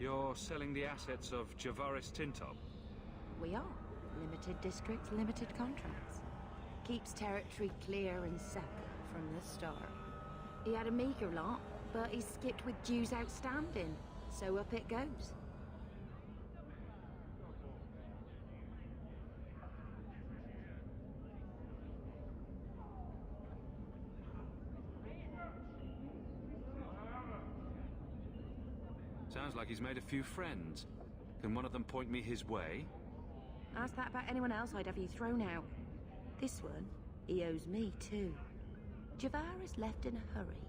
You're selling the assets of Javaris Tintop? We are. Limited districts, limited contracts. Keeps territory clear and separate from the start. He had a meager lot, but he skipped with dues outstanding, so up it goes. Sounds like he's made a few friends. Can one of them point me his way? Ask that about anyone else, I'd have you thrown out. This one, he owes me too. Javaris left in a hurry.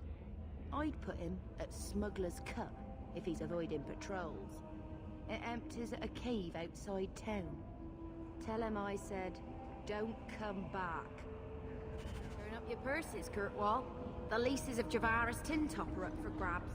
I'd put him at Smuggler's Cut if he's avoiding patrols. It empties at a cave outside town. Tell him I said, don't come back. Turn up your purses, Kurtwall. The leases of Javaris Tintop are up for grabs.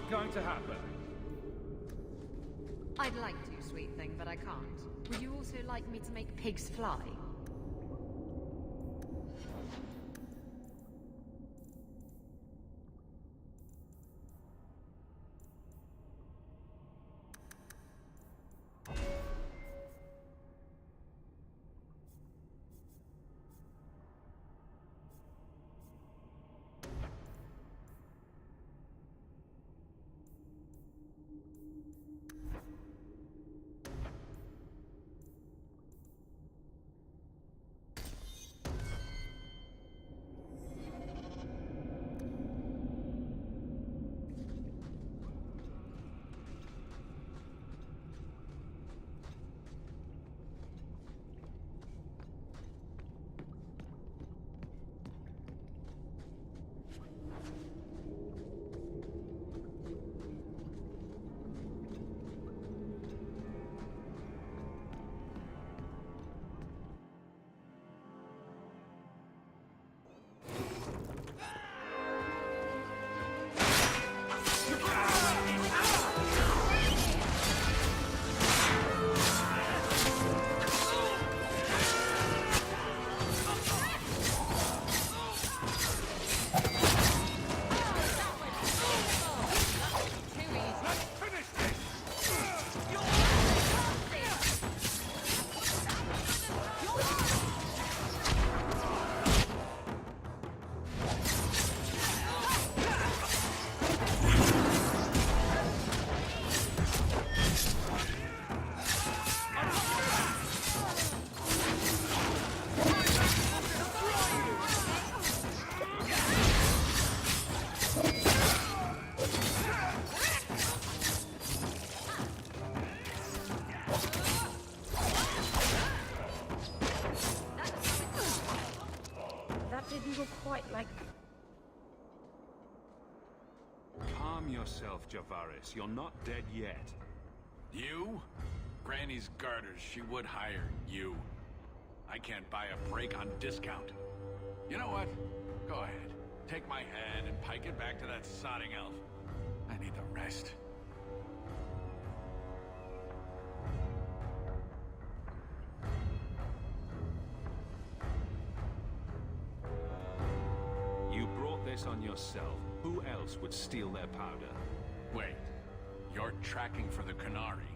not going to happen. I'd like to, sweet thing, but I can't. Would you also like me to make pigs fly? Quite like... Calm yourself, Javaris. You're not dead yet. You? Granny's garters, she would hire you. I can't buy a break on discount. You know what? Go ahead. Take my head and pike it back to that sodding elf. I need the rest. On yourself. Who else would steal their powder? Wait, you're tracking for the Canary?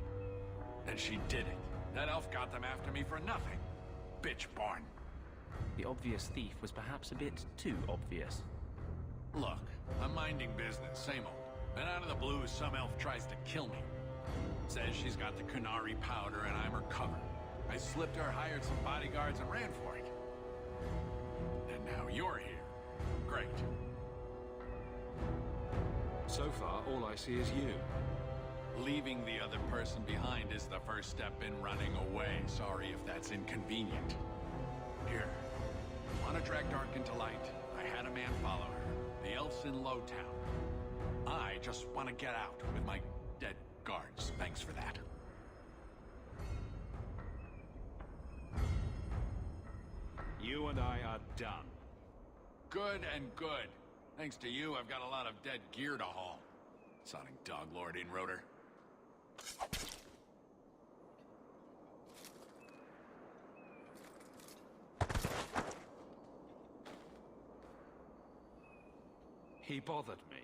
And she did it. That elf got them after me for nothing. Bitch born. The obvious thief was perhaps a bit too obvious. Look, I'm minding business, same old. Then out of the blue, some elf tries to kill me. Says she's got the Canary powder and I'm her cover. I slipped her, hired some bodyguards, and ran for it. And now you're here. Great. So far, all I see is you. Leaving the other person behind is the first step in running away. Sorry if that's inconvenient. Here. Want to drag Dark into light? I had a man follow her. The elf's in Lowtown. I just want to get out with my dead guards. Thanks for that. You and I are done. Good and good. Thanks to you, I've got a lot of dead gear to haul. Sodding dog lord in rotor. He bothered me.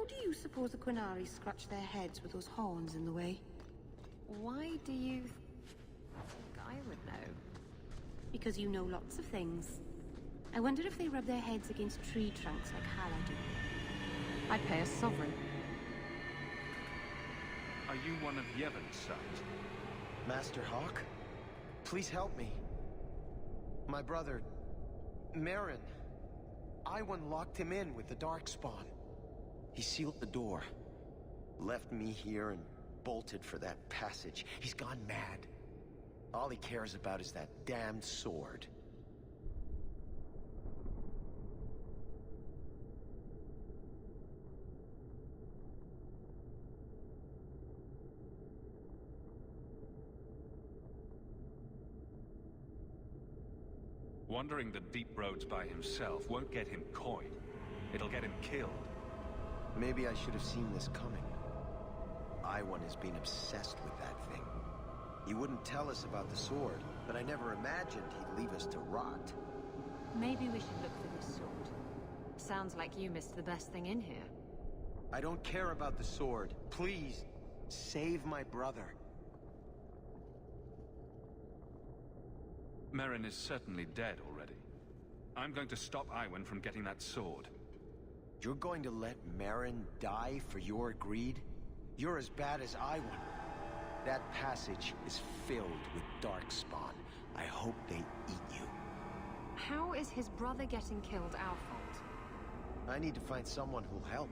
How do you suppose the Quinari scratch their heads with those horns in the way? Why do you think I would know? Because you know lots of things. I wonder if they rub their heads against tree trunks like Hala do. I'd pay a sovereign. Are you one of Yevon's sons? Master Hawk? Please help me. My brother, Marin. Iwan locked him in with the Darkspawn. He sealed the door, left me here and bolted for that passage. He's gone mad. All he cares about is that damned sword. Wandering the deep roads by himself won't get him coin. It'll get him killed. Maybe I should have seen this coming. Iwan has been obsessed with that thing. He wouldn't tell us about the sword, but I never imagined he'd leave us to rot. Maybe we should look for this sword. Sounds like you missed the best thing in here. I don't care about the sword. Please, save my brother. Merrin is certainly dead already. I'm going to stop Iwan from getting that sword. You're going to let Marin die for your greed? You're as bad as Iwan. That passage is filled with Darkspawn. I hope they eat you. How is his brother getting killed our fault? I need to find someone who'll help.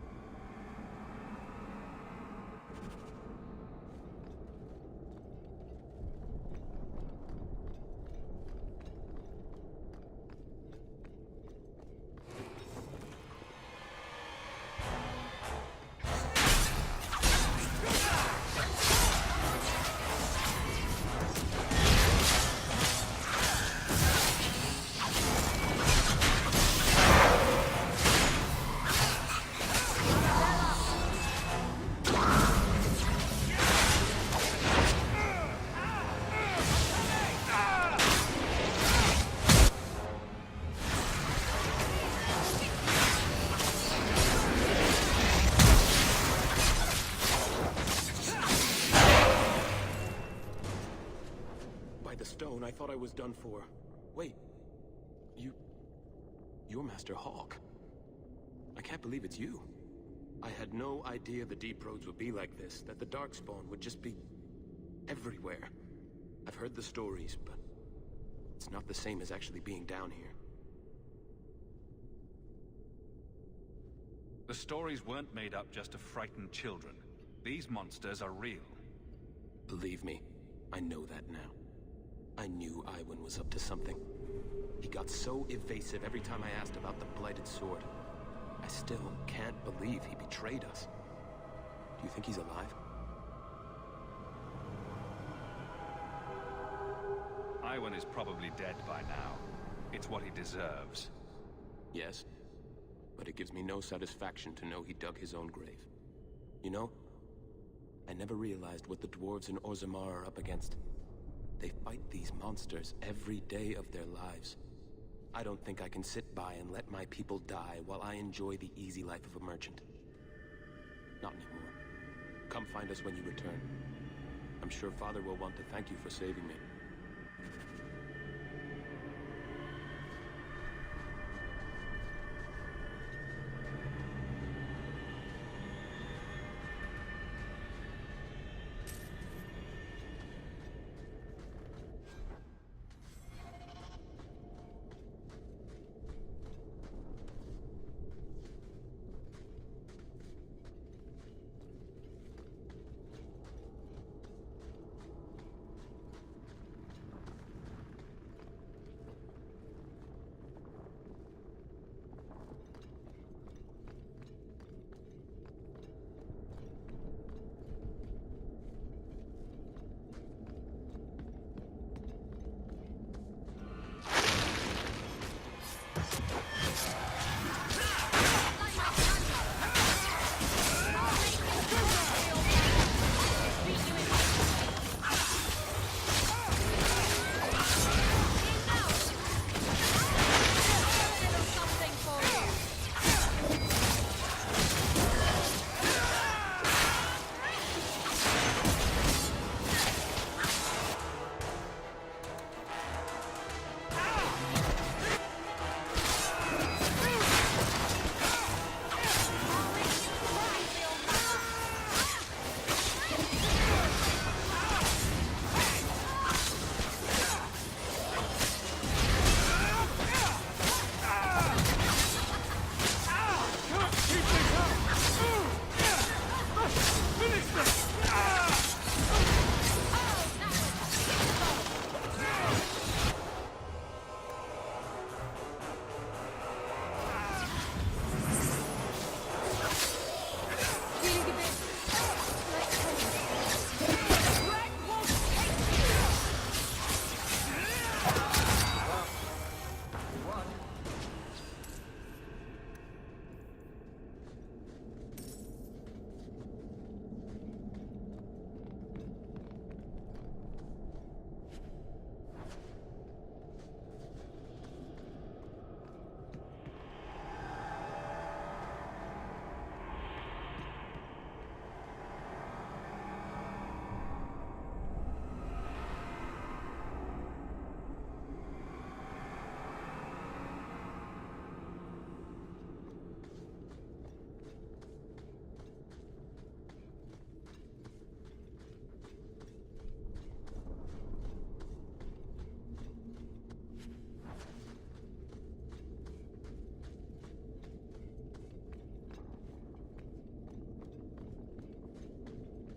I thought I was done for. Wait. You're Master Hawk. I can't believe it's you. I had no idea the deep roads would be like this, that the Darkspawn would just be everywhere. I've heard the stories, but it's not the same as actually being down here. The stories weren't made up just to frighten children. These monsters are real. Believe me, I know that now. I knew Iwan was up to something. He got so evasive every time I asked about the Blighted Sword. I still can't believe he betrayed us. Do you think he's alive? Iwan is probably dead by now. It's what he deserves. Yes, but it gives me no satisfaction to know he dug his own grave. You know, I never realized what the dwarves in Orzammar are up against. They fight these monsters every day of their lives. I don't think I can sit by and let my people die while I enjoy the easy life of a merchant. Not anymore. Come find us when you return. I'm sure Father will want to thank you for saving me.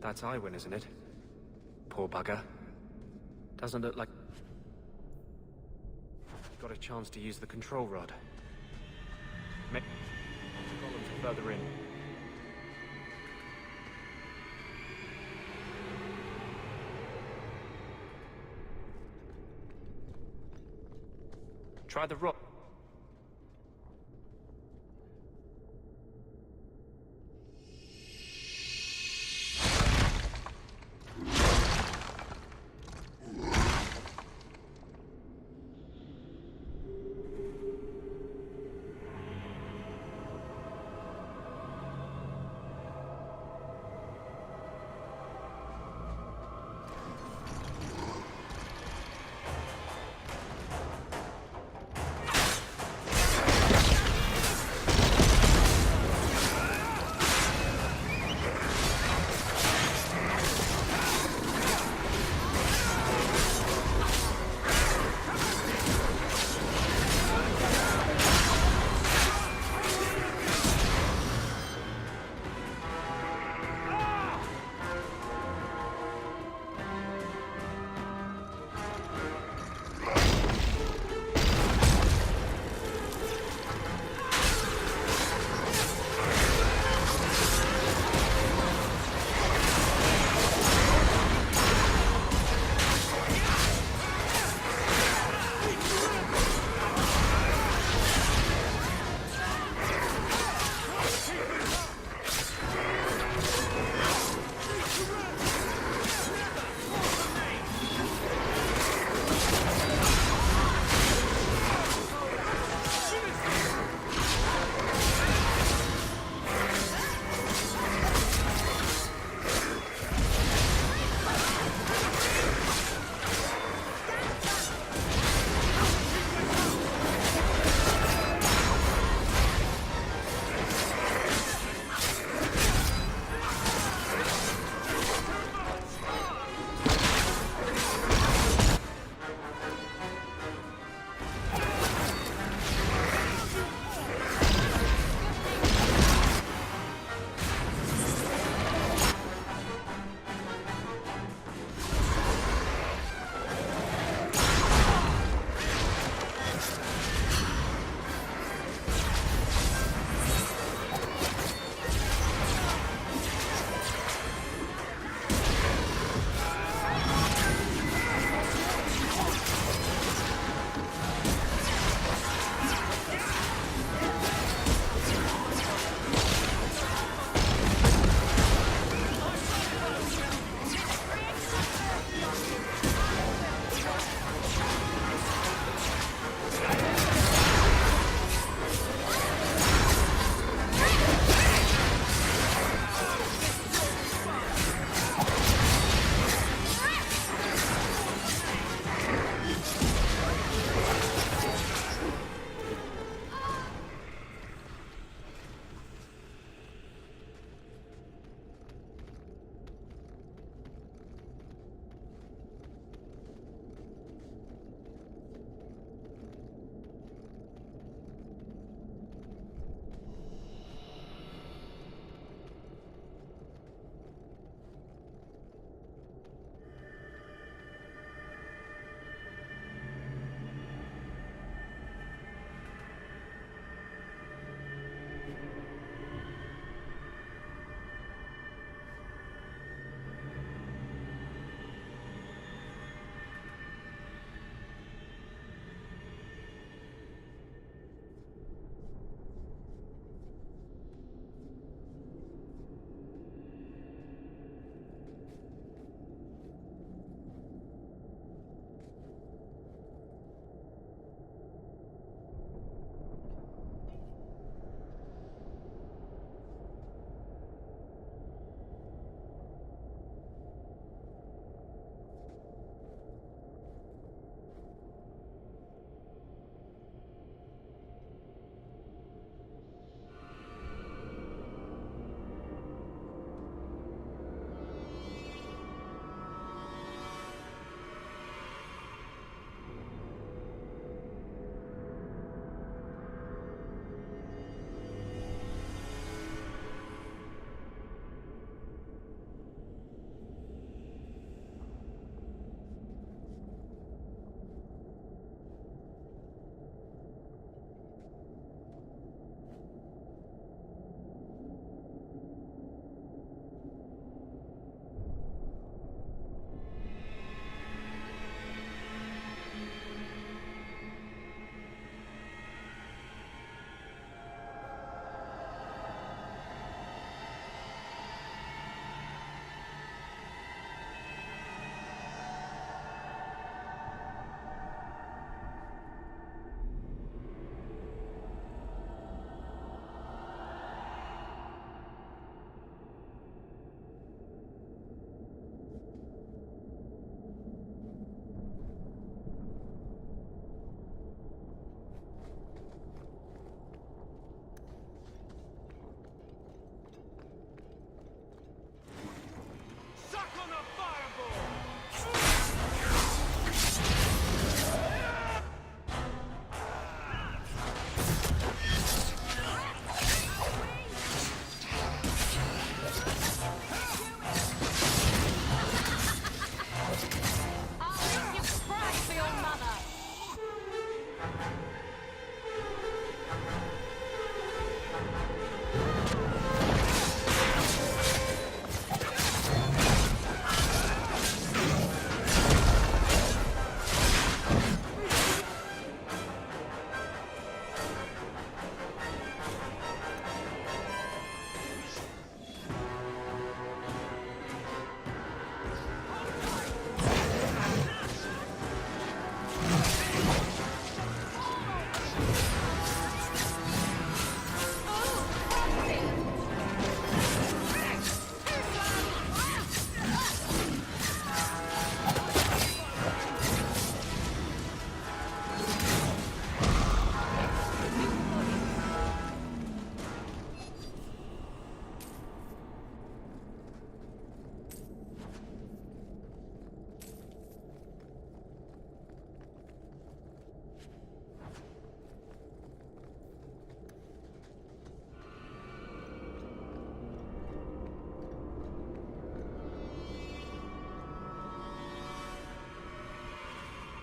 That's Iwin, isn't it? Poor bugger. Doesn't look like... he got a chance to use the control rod. Maybe... golems are further in. Try the rock.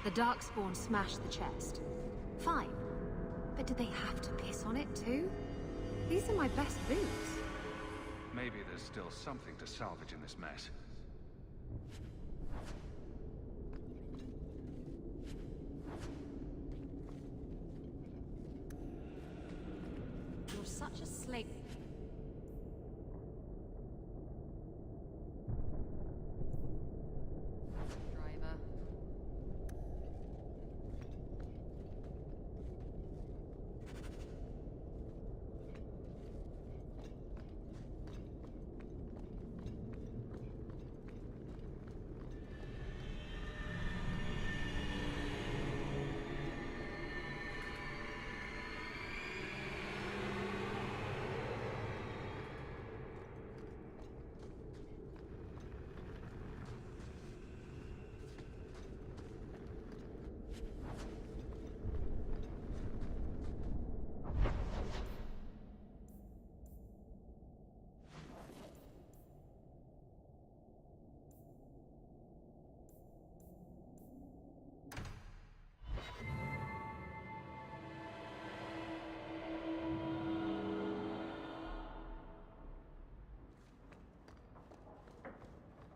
The Darkspawn smashed the chest. Fine. But did they have to piss on it too? These are my best boots. Maybe there's still something to salvage in this mess. You're such a slave. Driver.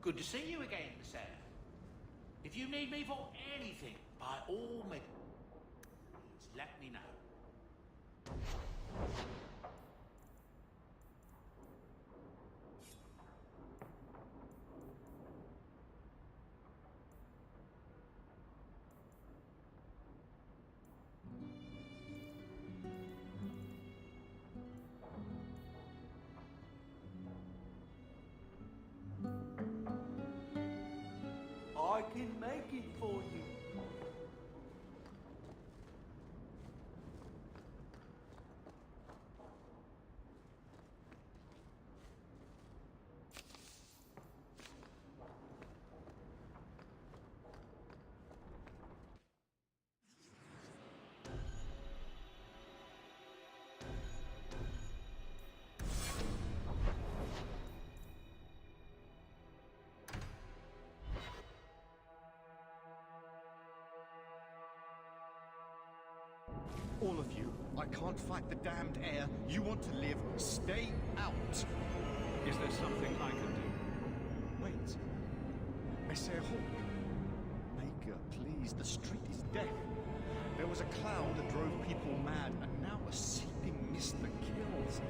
Good to see you again, sir. If you need me for anything, by all means, let me know. I can make it for you. All of you, I can't fight the damned air. You want to live, stay out. Is there something I can do? Wait. Messer Hawk. Maker, please, the street is death. There was a cloud that drove people mad, and now a seeping mist that kills.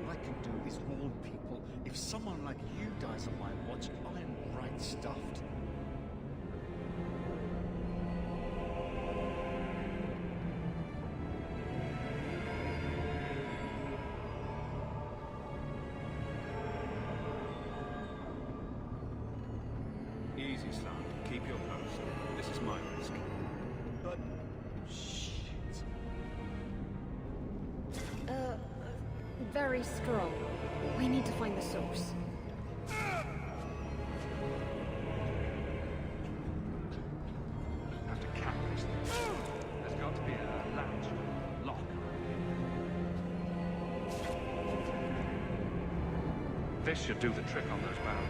All I can do is warn people. If someone like you dies on my watch, I'm right stuffed. Easy, son. Keep your post. This is my risk. But... shit. Very strong. We need to find the source. Have to cap this thing. There's got to be a latch, lock. This should do the trick on those barrels.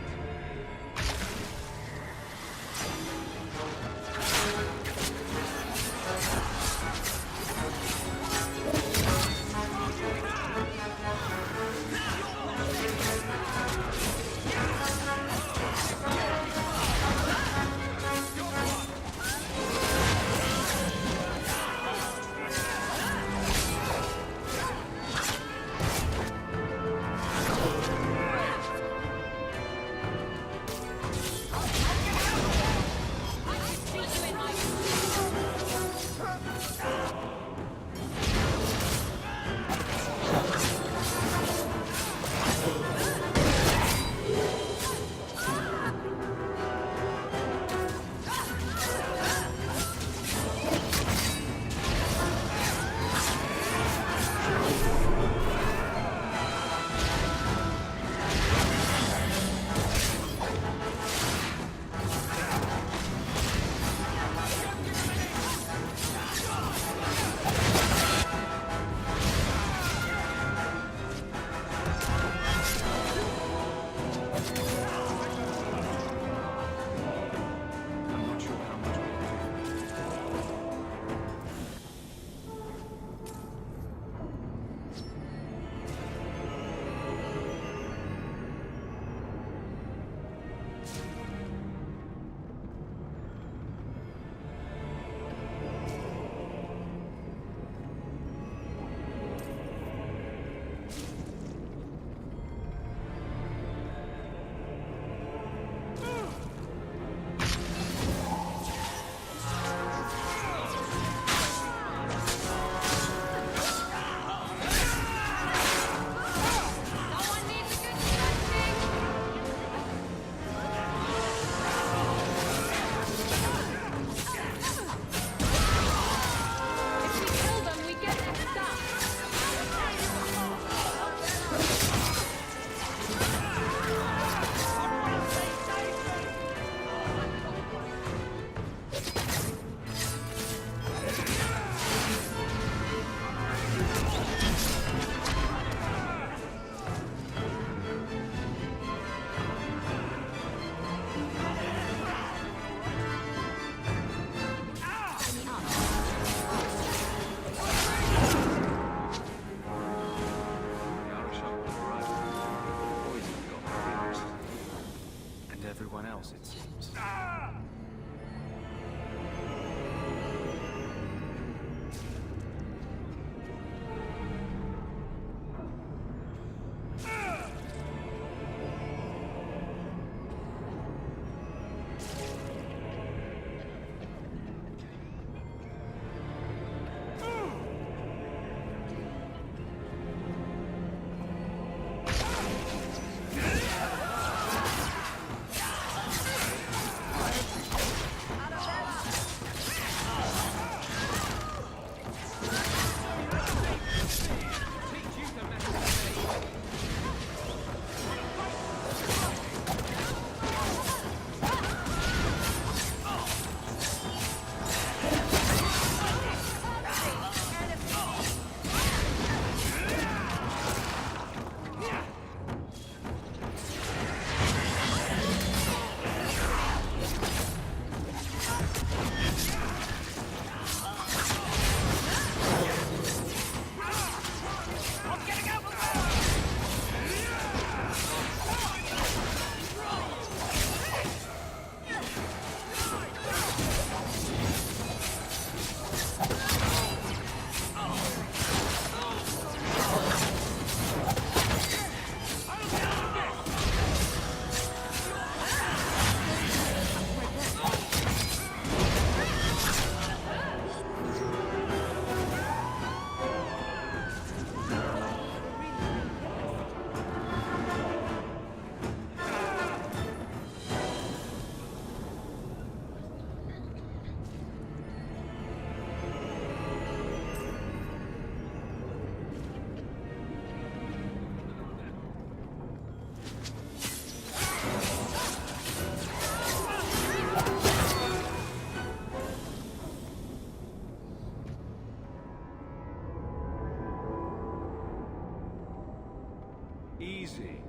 Easy.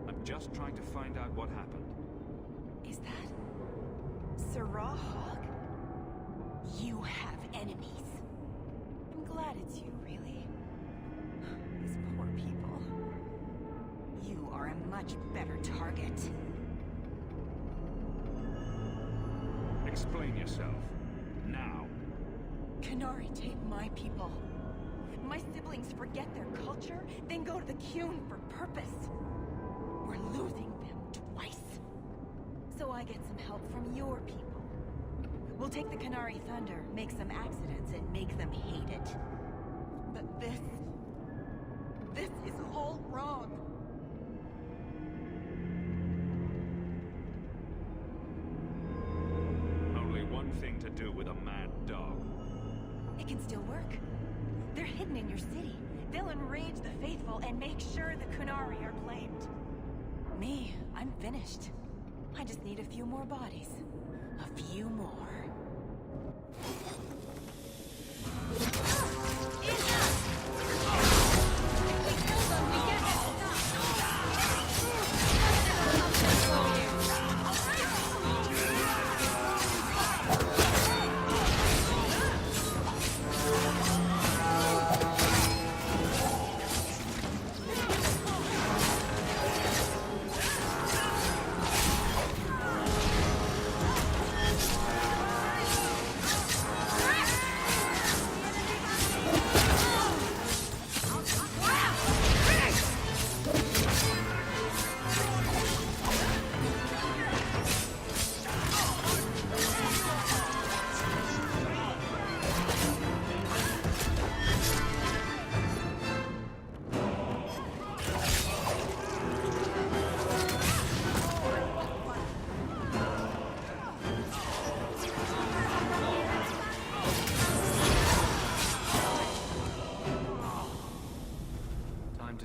I'm just trying to find out what happened. Is that Sarah Hawk? You have enemies. I'm glad it's you, really. These poor people. You are a much better target. Explain yourself. Now. Canary take my people. My siblings forget their culture, then go to the Qun for purpose. We're losing them twice. So I get some help from your people. We'll take the Canary Thunder, make some accidents, and make them hate it. But this is all wrong. Only one thing to do with a mad dog. It can still work. They're hidden in your city. They'll enrage the faithful and make sure the Kunari are blamed. Me, I'm finished. I just need a few more bodies. A few more.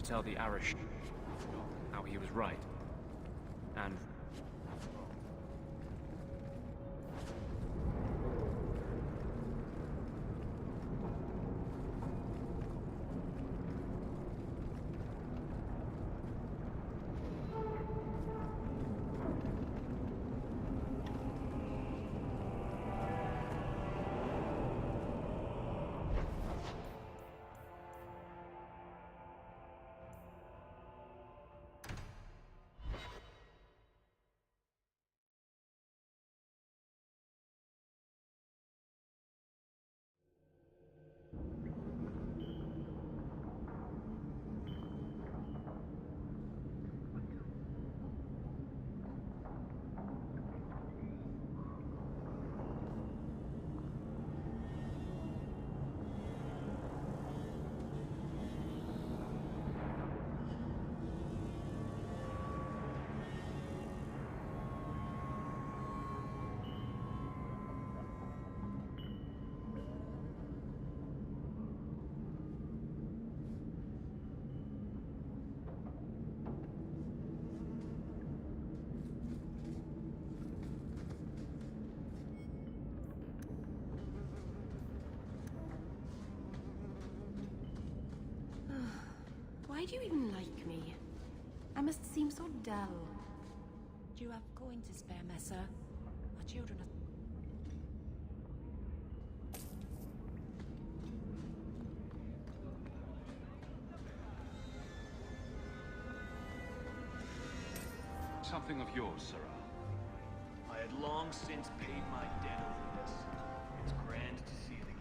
Tell the Arish how he was right. And Why do you even like me? I must seem so dull. Do you have coin to spare, Messer? Our children are... Something of yours, Sarah. I had long since paid my debt over this. It's grand to see it again.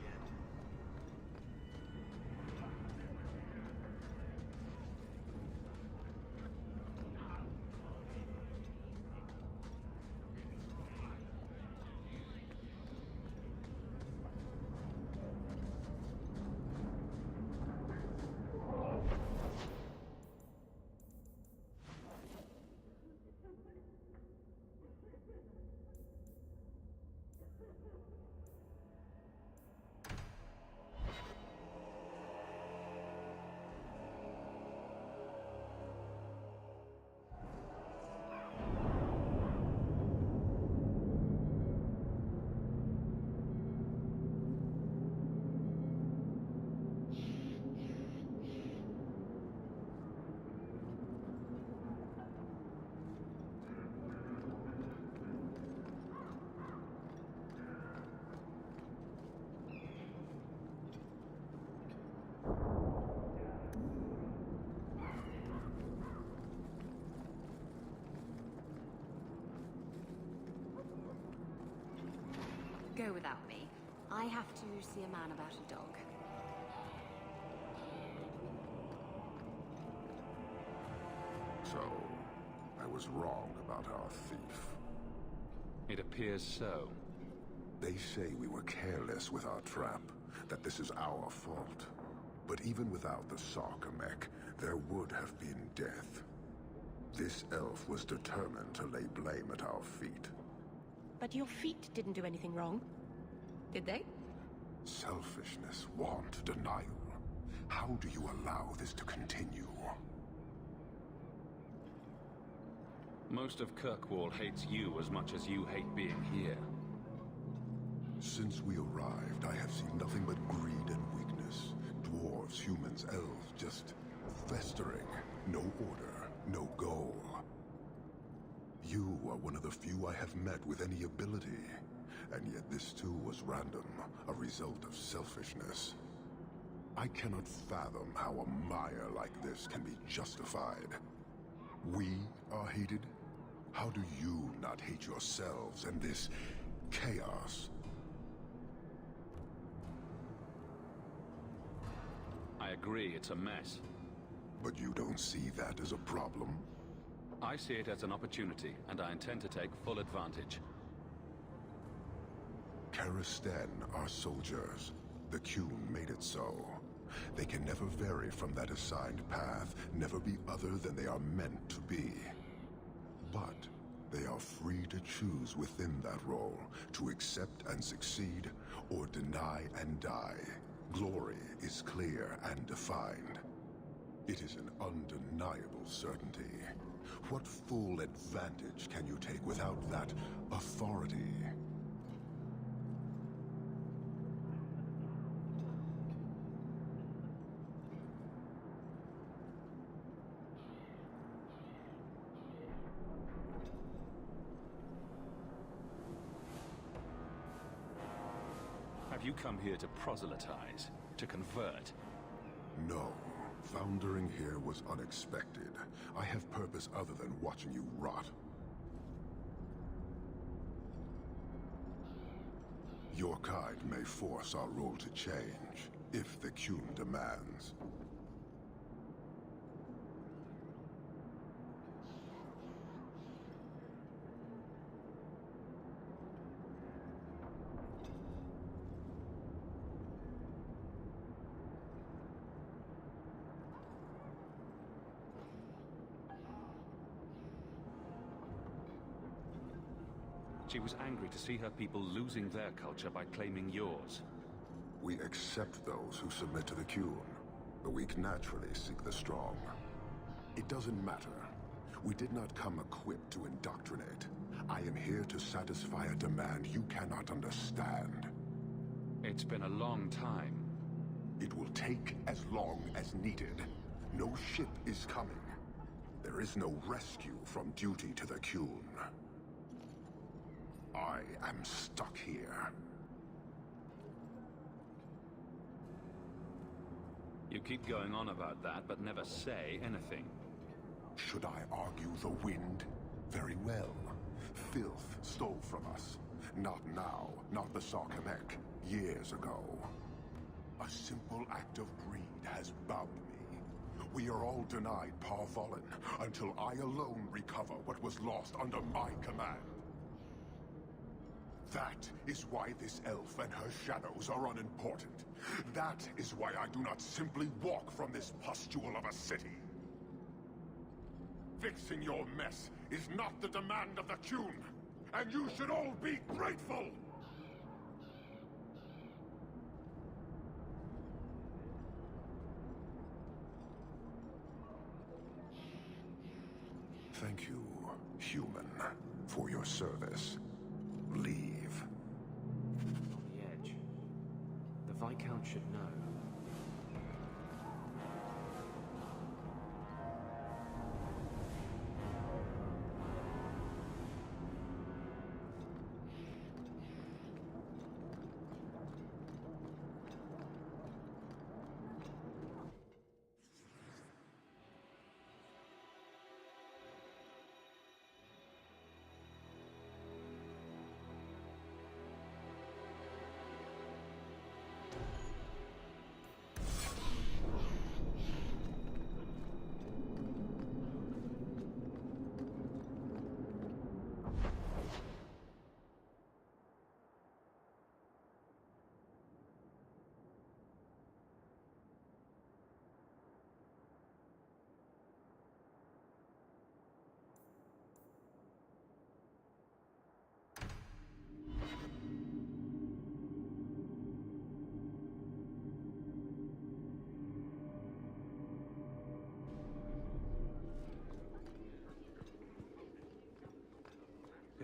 go without me. I have to see a man about a dog. So, I was wrong about our thief. It appears so. They say we were careless with our trap, that this is our fault. But even without the Sarkamek, there would have been death. This elf was determined to lay blame at our feet. But your feet didn't do anything wrong, did they? Selfishness, want, denial. How do you allow this to continue? Most of Kirkwall hates you as much as you hate being here. Since we arrived, I have seen nothing but greed and weakness. Dwarves, humans, elves, just festering. No order, no goal. You are one of the few I have met with any ability. And yet this too was random, a result of selfishness. I cannot fathom how a mire like this can be justified. We are hated? How do you not hate yourselves and this chaos? I agree, it's a mess. But you don't see that as a problem? I see it as an opportunity, and I intend to take full advantage. Karastan are soldiers. The Qun made it so. They can never vary from that assigned path, never be other than they are meant to be. But they are free to choose within that role, to accept and succeed, or deny and die. Glory is clear and defined. It is an undeniable certainty. What full advantage can you take without that authority? Have you come here to proselytize? To convert? No. Foundering here was unexpected. I have purpose other than watching you rot. Your kind may force our role to change, if the Qun demands. She was angry to see her people losing their culture by claiming yours. We accept those who submit to the Qun. The weak naturally seek the strong. It doesn't matter. We did not come equipped to indoctrinate. I am here to satisfy a demand you cannot understand. It's been a long time. It will take as long as needed. No ship is coming. There is no rescue from duty to the Qun. I am stuck here. You keep going on about that, but never say anything. Should I argue the wind? Very well. Filth stole from us. Not now, not the Sarkamek. Years ago. A simple act of greed has bound me. We are all denied Parvolin until I alone recover what was lost under my command. That is why this elf and her shadows are unimportant. That is why I do not simply walk from this pustule of a city. Fixing your mess is not the demand of the Qun, and you should all be grateful! Thank you, human, for your service. Leave. On the edge. The Viscount should know.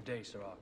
Good day, Sirach.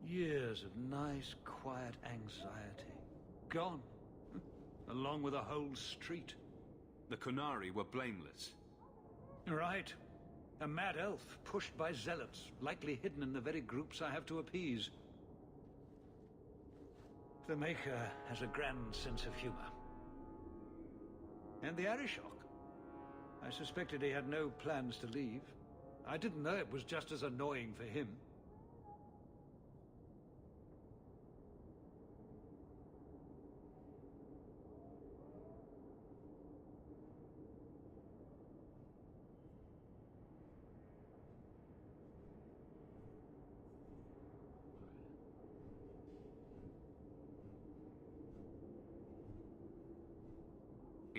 Years of nice, quiet anxiety. Gone. Along with a whole street. The Kunari were blameless. Right. A mad elf, pushed by zealots, likely hidden in the very groups I have to appease. The Maker has a grand sense of humor. And the Arishok. I suspected he had no plans to leave. I didn't know it was just as annoying for him.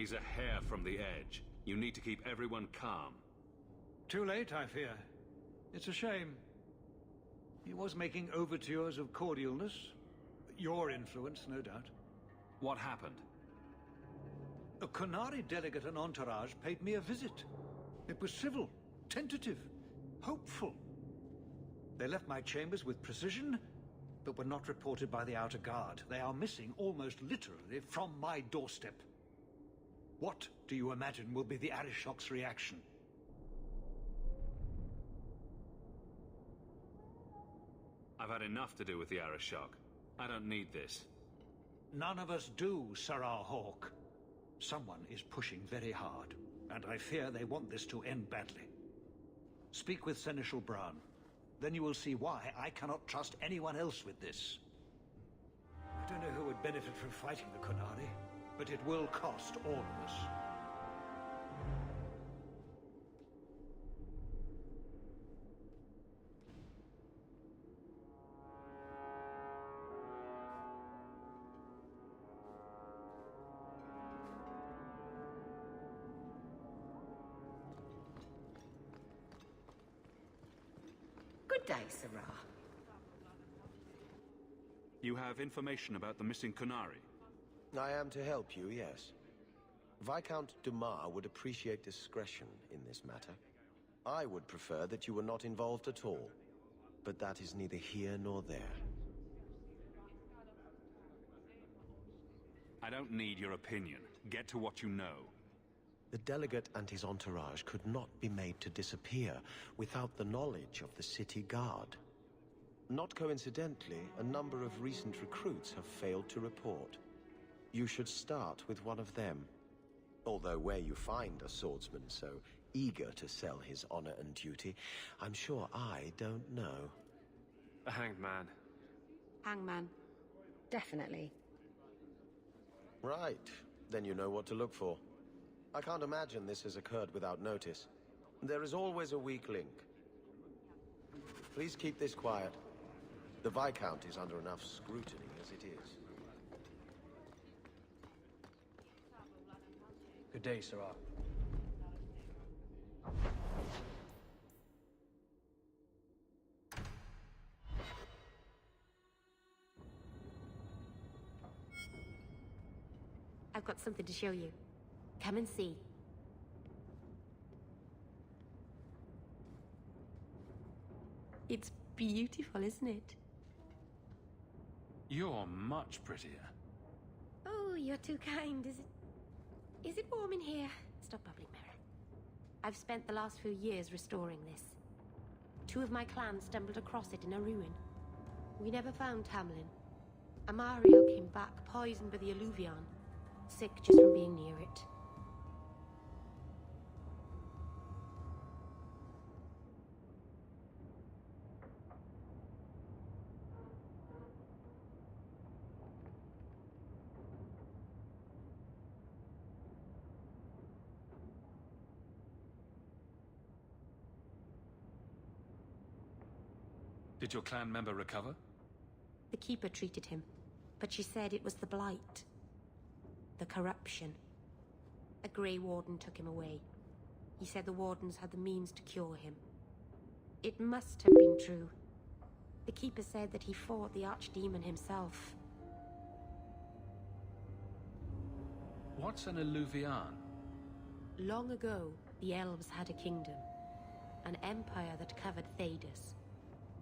He's a hair from the edge. You need to keep everyone calm. Too late, I fear. It's a shame. He was making overtures of cordialness. Your influence, no doubt. What happened? A Qunari delegate and entourage paid me a visit. It was civil, tentative, hopeful. They left my chambers with precision, but were not reported by the outer guard. They are missing almost literally from my doorstep. What do you imagine will be the Arishok's reaction? I've had enough to do with the Arishok. I don't need this. None of us do, Sarah Hawk. Someone is pushing very hard, and I fear they want this to end badly. Speak with Seneschal Bran. Then you will see why I cannot trust anyone else with this. I don't know who would benefit from fighting the Qunari, but it will cost all of us. Good day, Sarah. You have information about the missing Qunari? I am to help you, yes. Viscount Dumas would appreciate discretion in this matter. I would prefer that you were not involved at all, but that is neither here nor there. I don't need your opinion. Get to what you know. The delegate and his entourage could not be made to disappear without the knowledge of the city guard. Not coincidentally, a number of recent recruits have failed to report. You should start with one of them. Although where you find a swordsman so eager to sell his honor and duty, I'm sure I don't know. A hanged man. Hangman. Definitely. Right. Then you know what to look for. I can't imagine this has occurred without notice. There is always a weak link. Please keep this quiet. The Viscount is under enough scrutiny as it is. Good day, Sarah. I've got something to show you. Come and see. It's beautiful, isn't it? You're much prettier. Oh, you're too kind. Is it warm in here? Stop bubbling, Mary. I've spent the last few years restoring this. 2 of my clan stumbled across it in a ruin. We never found Tamlin. Amario came back poisoned by the Alluvion, sick just from being near it. Did your clan member recover? The Keeper treated him, but she said it was the blight. The corruption. A Grey Warden took him away. He said the Wardens had the means to cure him. It must have been true. The Keeper said that he fought the Archdemon himself. What's an Alluvion? Long ago, the Elves had a kingdom. An empire that covered Thedas.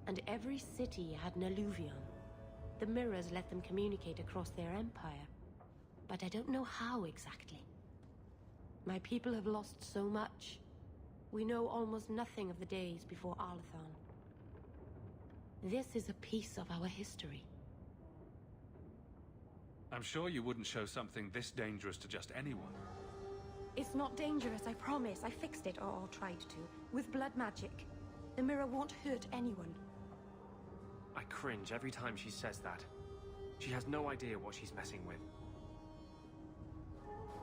And every city had an Alluvion. The mirrors let them communicate across their empire. But I don't know how exactly. My people have lost so much. We know almost nothing of the days before Arlathon. This is a piece of our history. I'm sure you wouldn't show something this dangerous to just anyone. It's not dangerous, I promise. I fixed it, or tried to, with blood magic. The mirror won't hurt anyone. I cringe every time she says that. She has no idea what she's messing with.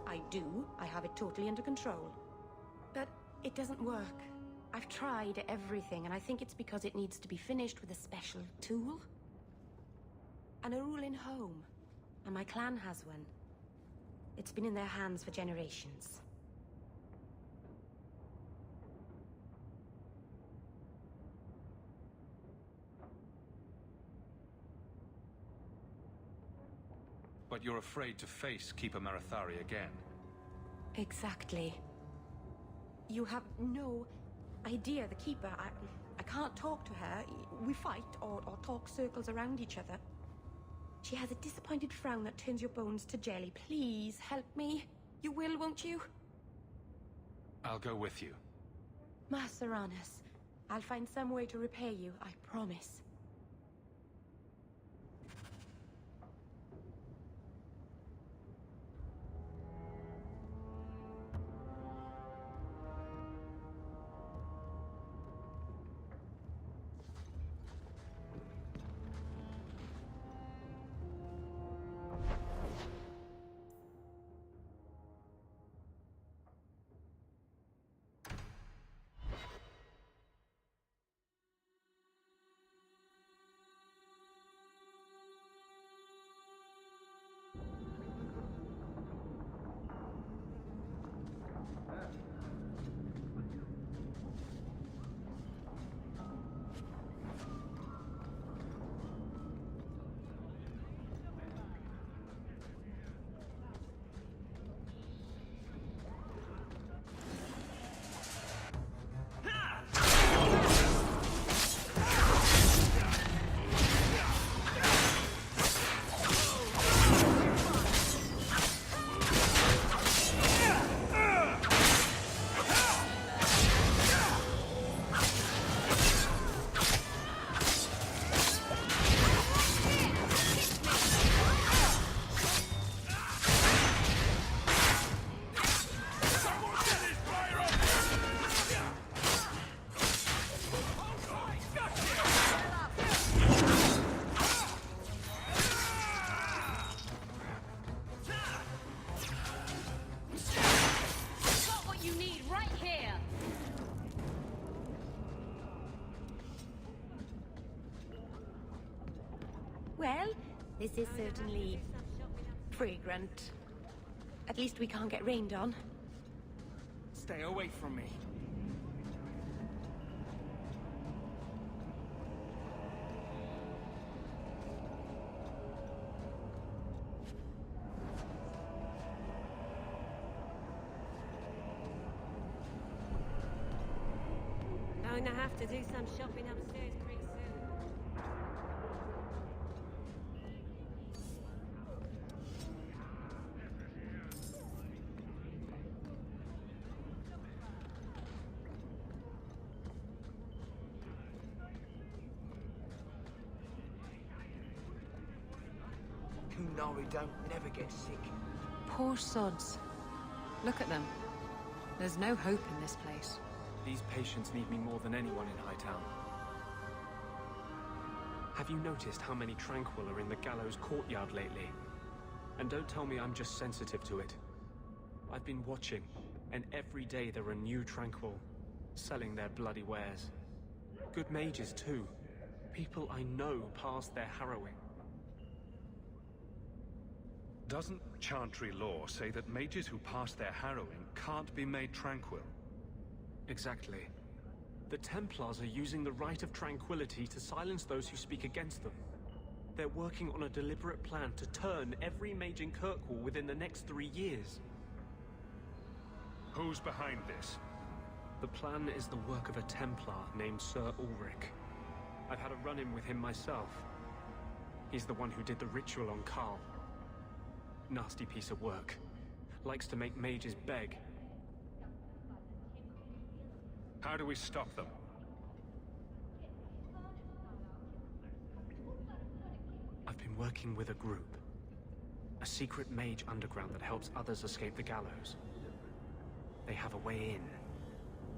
I do. I have it totally under control. But it doesn't work. I've tried everything, and I think it's because it needs to be finished with a special tool. An Arulin home. And my clan has one. It's been in their hands for generations. But you're afraid to face Keeper Marathari again. Exactly. You have no idea, the Keeper. I can't talk to her. We fight or talk circles around each other. She has a disappointed frown that turns your bones to jelly. Please, help me. You will, won't you? I'll go with you. Master Anus, I'll find some way to repay you, I promise. Well, this is certainly fragrant. At least we can't get rained on. Stay away from me. Going to have to do some shopping upstairs pretty soon. Kunari don't never get sick. Poor sods. Look at them. There's no hope in this place. These patients need me more than anyone in Hightown. Have you noticed how many Tranquil are in the gallows courtyard lately? And don't tell me I'm just sensitive to it. I've been watching, and every day there are new Tranquil, selling their bloody wares. Good mages too. People I know past their harrowing. Doesn't Chantry law say that mages who pass their harrowing can't be made tranquil? Exactly. The Templars are using the right of tranquility to silence those who speak against them. They're working on a deliberate plan to turn every mage in Kirkwall within the next 3 years. Who's behind this? The plan is the work of a Templar named Sir Ulrich. I've had a run-in with him myself. He's the one who did the ritual on Karl. Nasty piece of work. Likes to make mages beg. How do we stop them? I've been working with a group. A secret mage underground that helps others escape the gallows. They have a way in.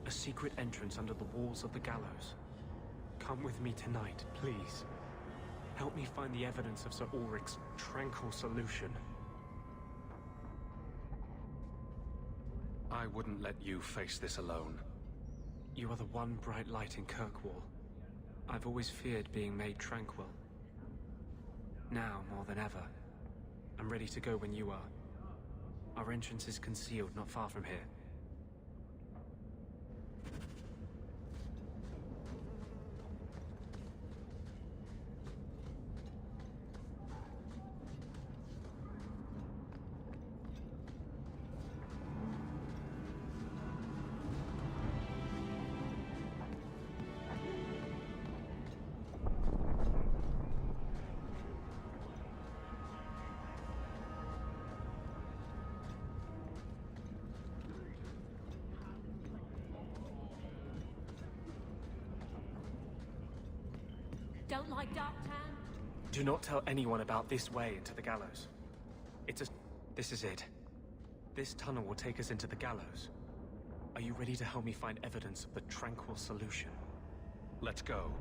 A secret entrance under the walls of the gallows. Come with me tonight, please. Help me find the evidence of Sir Ulrich's tranquil solution. I wouldn't let you face this alone. You are the one bright light in Kirkwall. I've always feared being made tranquil. Now, more than ever, I'm ready to go when you are. Our entrance is concealed not far from here. don't like Darktown? Do not tell anyone about this way into the gallows. This is it. This tunnel will take us into the gallows. Are you ready to help me find evidence of the tranquil solution? Let's go.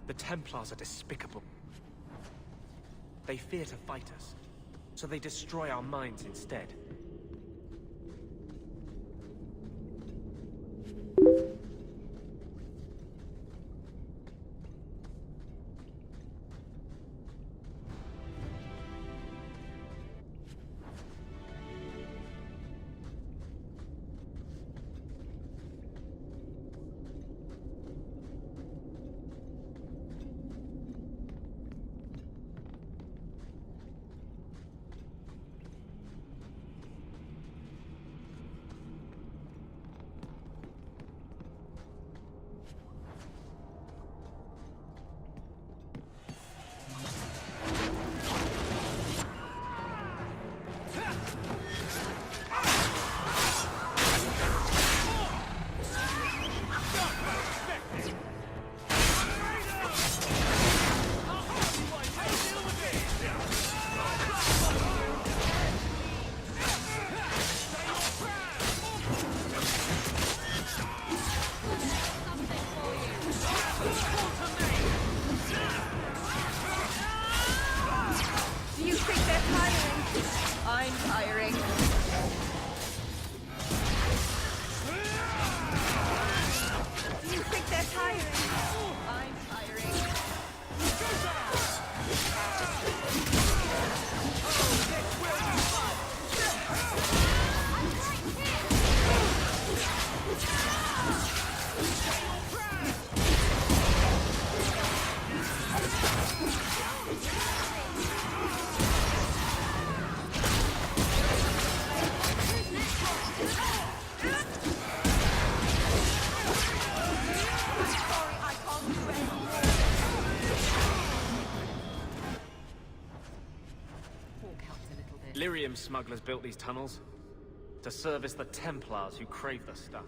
The Templars are despicable. They fear to fight us, so they destroy our minds instead. Lyrium smugglers built these tunnels to service the Templars who crave the stuff.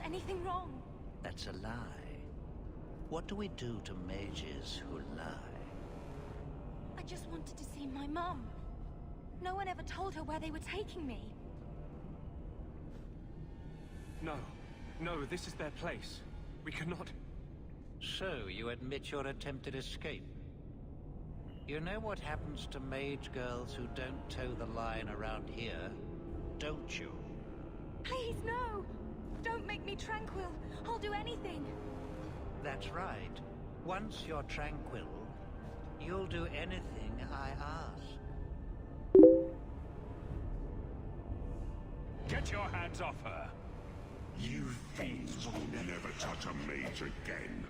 anything wrong. That's a lie. What do we do to mages who lie? I just wanted to see my mum. No one ever told her where they were taking me. No. No, this is their place. We cannot... So, you admit your attempted escape? You know what happens to mage girls who don't toe the line around here, don't you? Please, no! Don't make me tranquil. I'll do anything. That's right. Once you're tranquil, you'll do anything I ask. Get your hands off her! You fiends will never touch a mage again.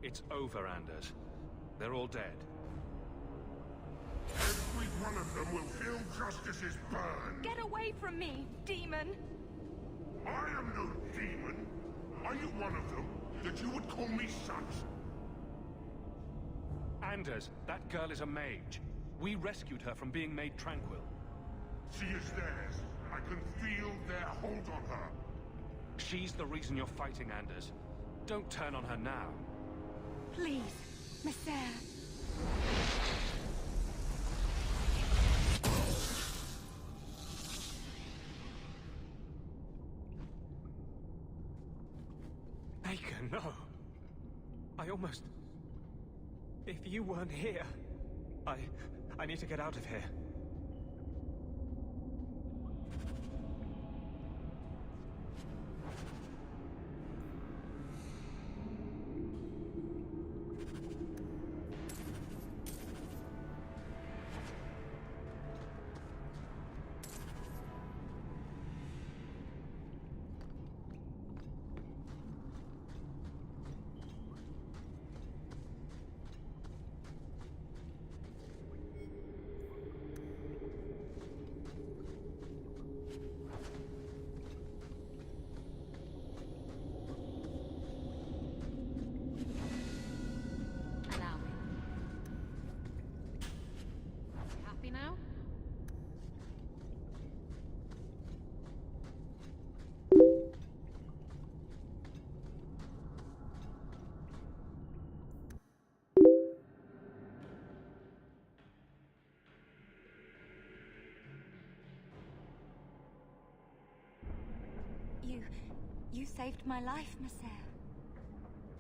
It's over, Anders. They're all dead. Every one of them will feel justice's burn. Get away from me, demon! I am no demon. Are you one of them, that you would call me such? Anders, that girl is a mage. We rescued her from being made tranquil. She is theirs. I can feel their hold on her. She's the reason you're fighting, Anders. Don't turn on her now. Please, Messer. Baker, no. I almost... If you weren't here... I need to get out of here. saved my life, Messer.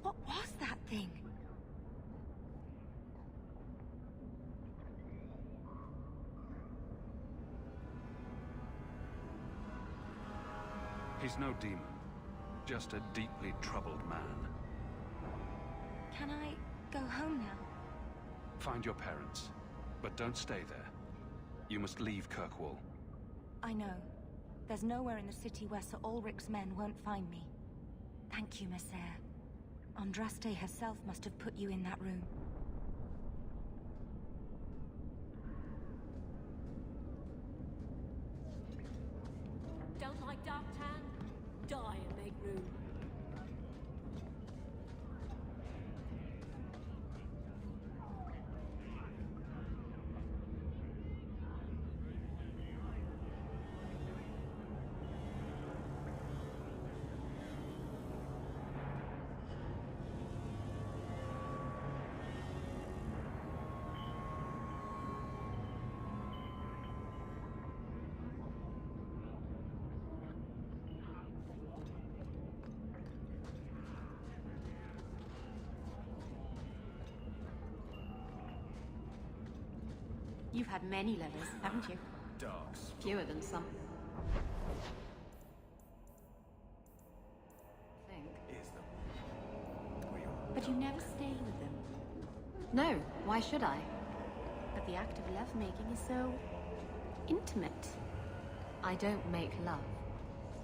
What was that thing? He's no demon. Just a deeply troubled man. Can I go home now? Find your parents, but don't stay there. You must leave Kirkwall. I know. There's nowhere in the city where Sir Ulrich's men won't find me. Thank you, Messer. Andraste herself must have put you in that room. Don't like dark tan? Die and make room. You've had many lovers, haven't you? Dogs. Fewer than some. Think. But you never stay with them. No, why should I? But the act of lovemaking is so intimate. I don't make love.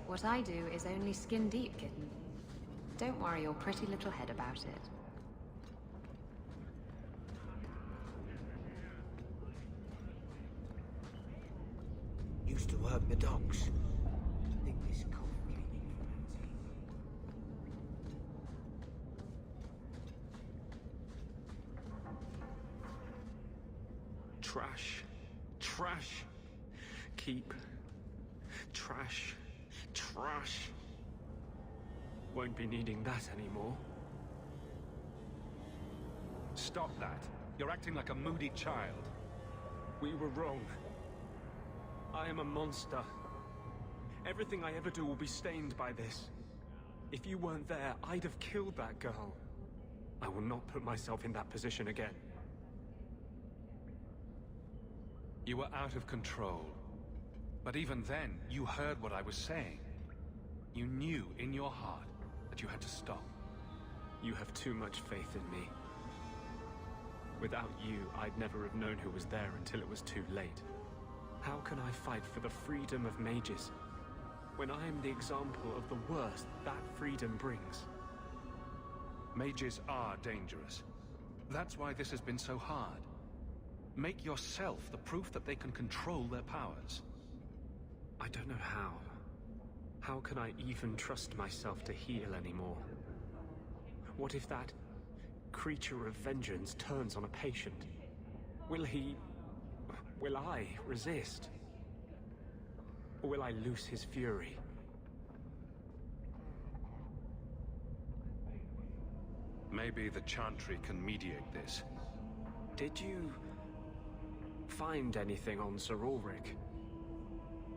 What I do is only skin deep, kitten. Don't worry your pretty little head about it. Used to work the docks. Think this cold came in from Trash. Trash. Keep. Trash. Trash. Won't be needing that anymore. Stop that. You're acting like a moody child. We were wrong. I am a monster. Everything I ever do will be stained by this. If you weren't there, I'd have killed that girl. I will not put myself in that position again. You were out of control. But even then, you heard what I was saying. You knew in your heart that you had to stop. You have too much faith in me. Without you, I'd never have known who was there until it was too late. How can I fight for the freedom of mages, when I am the example of the worst that freedom brings? Mages are dangerous. That's why this has been so hard. Make yourself the proof that they can control their powers. I don't know how. How can I even trust myself to heal anymore? What if that creature of vengeance turns on a patient? Will I resist? Or will I loose his fury? Maybe the Chantry can mediate this. Did you find anything on Sir Ulrich?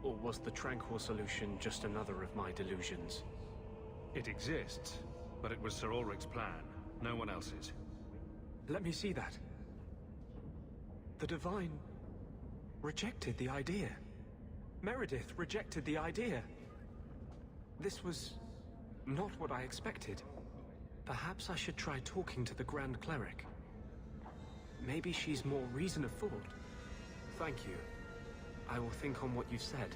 Or was the Tranquil solution just another of my delusions? It exists, but it was Sir Ulrich's plan, no one else's. Let me see that. The Divine rejected the idea. Meredith rejected the idea. This was not what I expected. Perhaps I should try talking to the Grand Cleric. Maybe she's more reason of thought. Thank you. I will think on what you've said.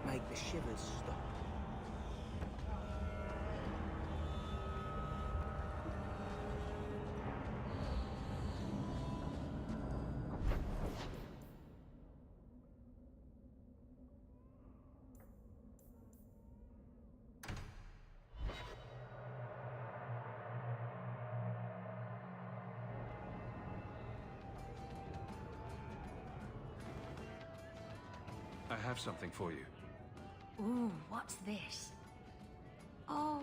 make the shivers stop. I have something for you. Ooh, what's this? Oh,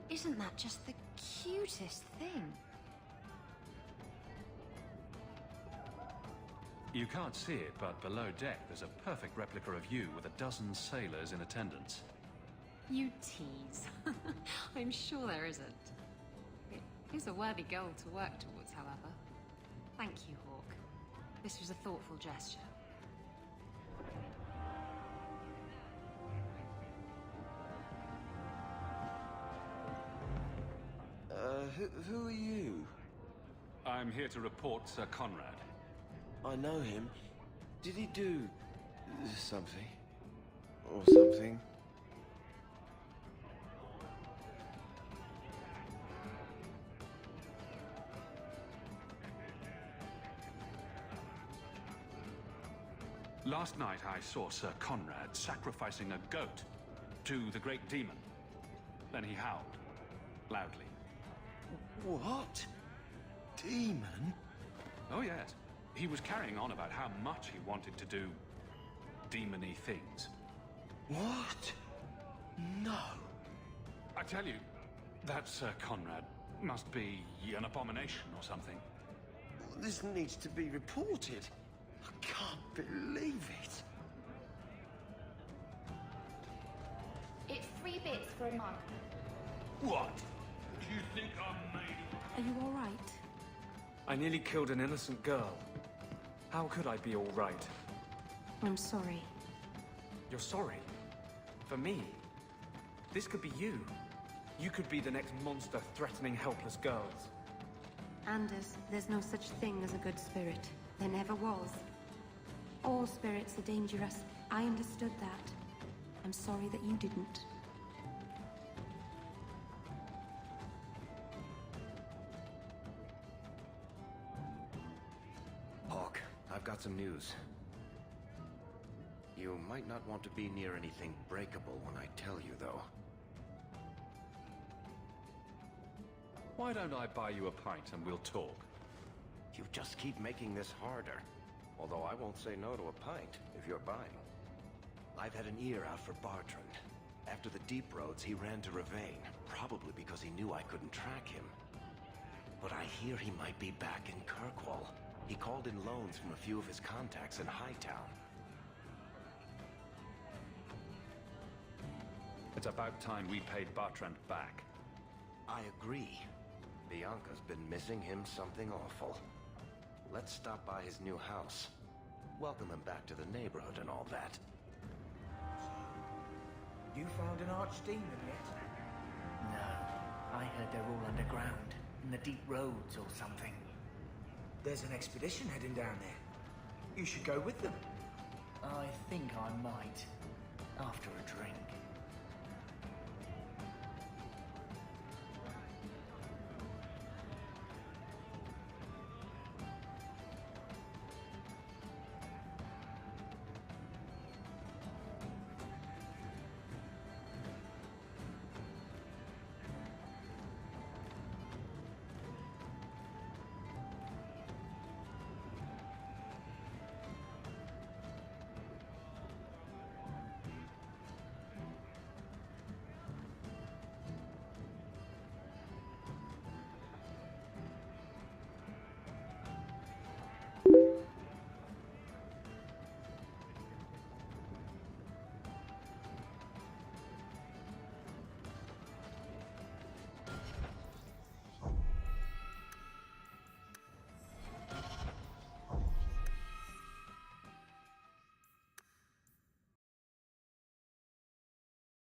isn't that just the cutest thing? You can't see it, but below deck there's a perfect replica of you with a dozen sailors in attendance. You tease. I'm sure there isn't. It is a worthy goal to work towards, however. Thank you, Hawk. This was a thoughtful gesture. Who are you? I'm here to report Sir Conrad. I know him. Did he do something? Or something? Last night I saw Sir Conrad sacrificing a goat to the great demon. Then he howled, loudly. What? Demon? Oh yes. He was carrying on about how much he wanted to do demony things. What? No. I tell you, that Sir Conrad must be an abomination or something. This needs to be reported. I can't believe it. It's 3 bits for a mug. What? Do you think I'm made? Are you all right? I nearly killed an innocent girl. How could I be all right? I'm sorry. You're sorry? For me? This could be you. You could be the next monster threatening helpless girls. Anders, there's no such thing as a good spirit. There never was. All spirits are dangerous. I understood that. I'm sorry that you didn't. Hawk, I've got some news. You might not want to be near anything breakable when I tell you, though. Why don't I buy you a pint and we'll talk? You just keep making this harder. Although I won't say no to a pint, if you're buying. I've had an ear out for Bartrand. After the deep roads, he ran to Ravane, probably because he knew I couldn't track him. But I hear he might be back in Kirkwall. He called in loans from a few of his contacts in Hightown. It's about time we paid Bartrand back. I agree. Bianca's been missing him something awful. Let's stop by his new house. Welcome him back to the neighborhood and all that. You found an archdemon yet? No. I heard they're all underground, in the deep roads or something. There's an expedition heading down there. You should go with them. I think I might. After a drink.